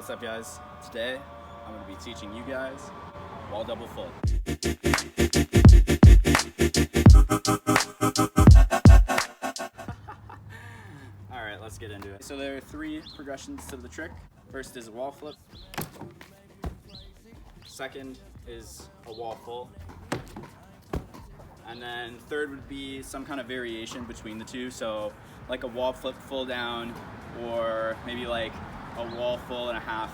What's up, guys? Today I'm going to be teaching you guys wall double full. Alright, let's get into it. So there are 3 progressions to the trick. First is a wall flip. Second is a wall full. And then third would be some kind of variation between the two. So like a wall flip full down, or maybe like a wall full and a half.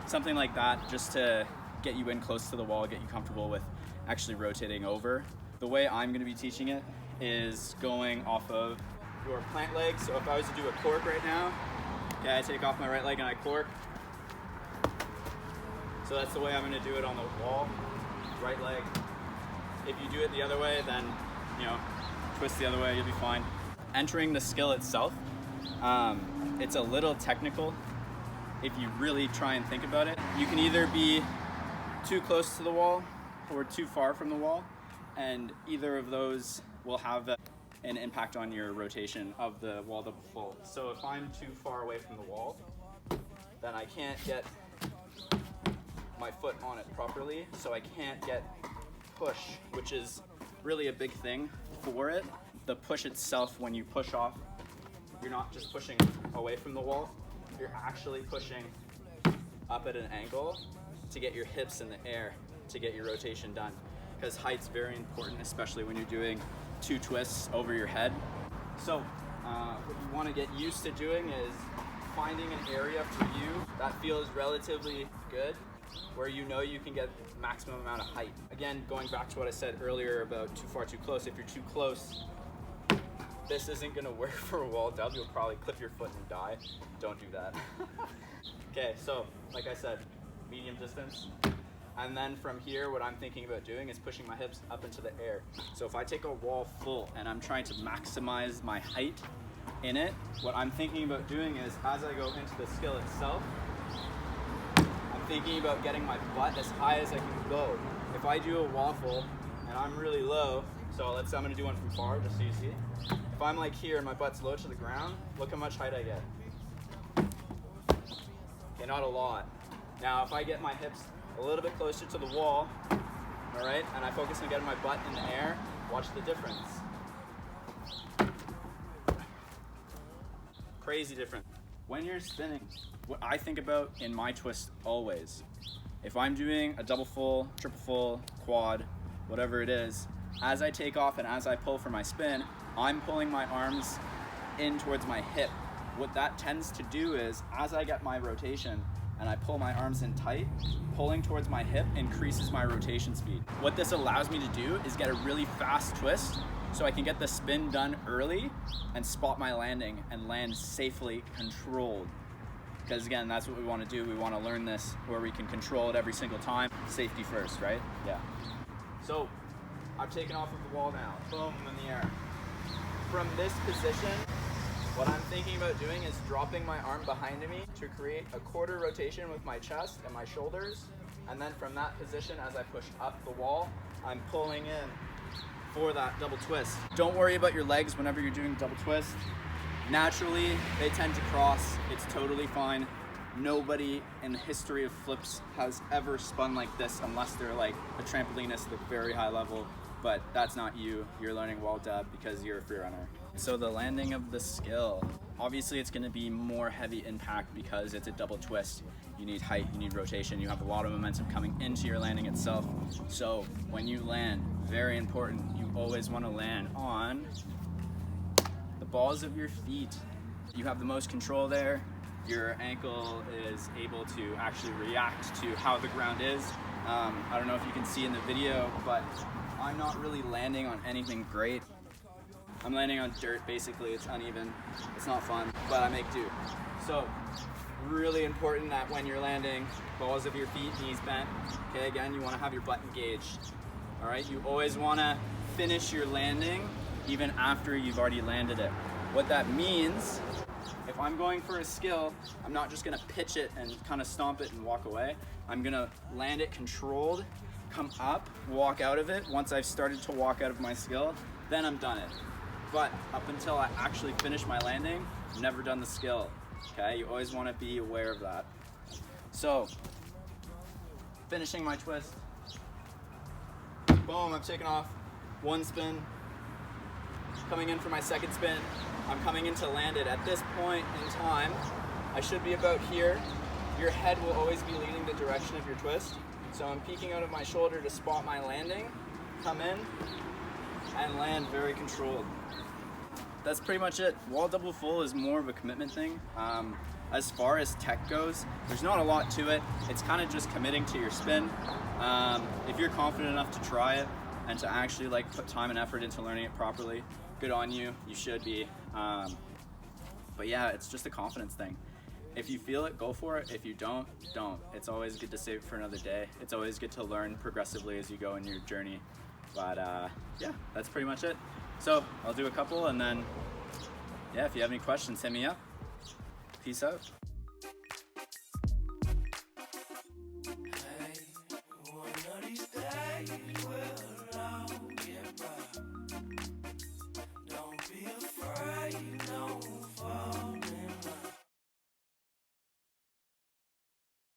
Something like that, just to get you in close to the wall, get you comfortable with actually rotating over. The way I'm going to be teaching it is going off of your plant leg. So if I was to do a cork right now, okay, I take off my right leg and I cork. So that's the way I'm going to do it on the wall, right leg. If you do it the other way, then, twist the other way, you'll be fine. Entering the skill itself, it's a little technical if you really try and think about it. You can either be too close to the wall or too far from the wall, and either of those will have an impact on your rotation of the wall double full. So if I'm too far away from the wall, then I can't get my foot on it properly, so I can't get push, which is really a big thing for it. The push itself, when you push off, you're not just pushing away from the wall, you're actually pushing up at an angle to get your hips in the air, to get your rotation done. Because height's very important, especially when you're doing 2 twists over your head. So what you want to get used to doing is finding an area for you that feels relatively good, where you know you can get maximum amount of height. Again, going back to what I said earlier about too far, too close. If you're too close, this isn't gonna work for a wall dub. You'll probably clip your foot and die. Don't do that. Okay, so like I said, medium distance. And then from here, what I'm thinking about doing is pushing my hips up into the air. So if I take a wall full and I'm trying to maximize my height in it, what I'm thinking about doing is, as I go into the skill itself, I'm thinking about getting my butt as high as I can go. If I do a waffle and I'm really low, so let's say I'm gonna do one from far, just so you see. If I'm like here and my butt's low to the ground, look how much height I get. Okay, not a lot. Now if I get my hips a little bit closer to the wall, all right, and I focus on getting my butt in the air, watch the difference. Crazy difference. When you're spinning, what I think about in my twist always, if I'm doing a double full, triple full, quad, whatever it is, as I take off and as I pull for my spin, I'm pulling my arms in towards my hip. What that tends to do is, as I get my rotation and I pull my arms in tight, pulling towards my hip increases my rotation speed. What this allows me to do is get a really fast twist, so I can get the spin done early and spot my landing and land safely controlled. Because again, that's what we want to do. We want to learn this where we can control it every single time. Safety first, right? Yeah. So I've taken off of the wall now. Boom, I'm in the air. From this position, what I'm thinking about doing is dropping my arm behind me to create a quarter rotation with my chest and my shoulders. And then from that position, as I push up the wall, I'm pulling in for that double twist. Don't worry about your legs whenever you're doing double twist. Naturally, they tend to cross. It's totally fine. Nobody in the history of flips has ever spun like this unless they're like a trampolinist at a very high level, but that's not you. You're learning wall dub because you're a free runner. So the landing of the skill, obviously it's going to be more heavy impact because it's a double twist. You need height, you need rotation, you have a lot of momentum coming into your landing itself. So when you land, very important, you always want to land on the balls of your feet. You have the most control there. Your ankle is able to actually react to how the ground is. I don't know if you can see in the video, but I'm not really landing on anything great. I'm landing on dirt, basically. It's uneven, it's not fun, but I make do. So, really important that when you're landing, balls of your feet, knees bent. Okay, again, you wanna have your butt engaged. All right, you always wanna finish your landing even after you've already landed it. What that means, if I'm going for a skill, I'm not just gonna pitch it and kind of stomp it and walk away. I'm gonna land it controlled, come up, walk out of it. Once I've started to walk out of my skill, then I'm done it. But up until I actually finish my landing, I've never done the skill. Okay, you always want to be aware of that. So, finishing my twist. Boom, I'm taking off one spin. Coming in for my second spin. I'm coming in to land it. At this point in time, I should be about here. Your head will always be leading the direction of your twist. So I'm peeking out of my shoulder to spot my landing, come in, and land very controlled. That's pretty much it. Wall double full is more of a commitment thing. As far as tech goes, there's not a lot to it. It's kind of just committing to your spin. If you're confident enough to try it and to actually like put time and effort into learning it properly, good on you, you should be. But yeah, it's just a confidence thing. If you feel it, go for it. If you don't, don't. It's always good to save it for another day. It's always good to learn progressively as you go in your journey. But yeah, that's pretty much it. So I'll do a couple and then, yeah, if you have any questions, hit me up. Peace out.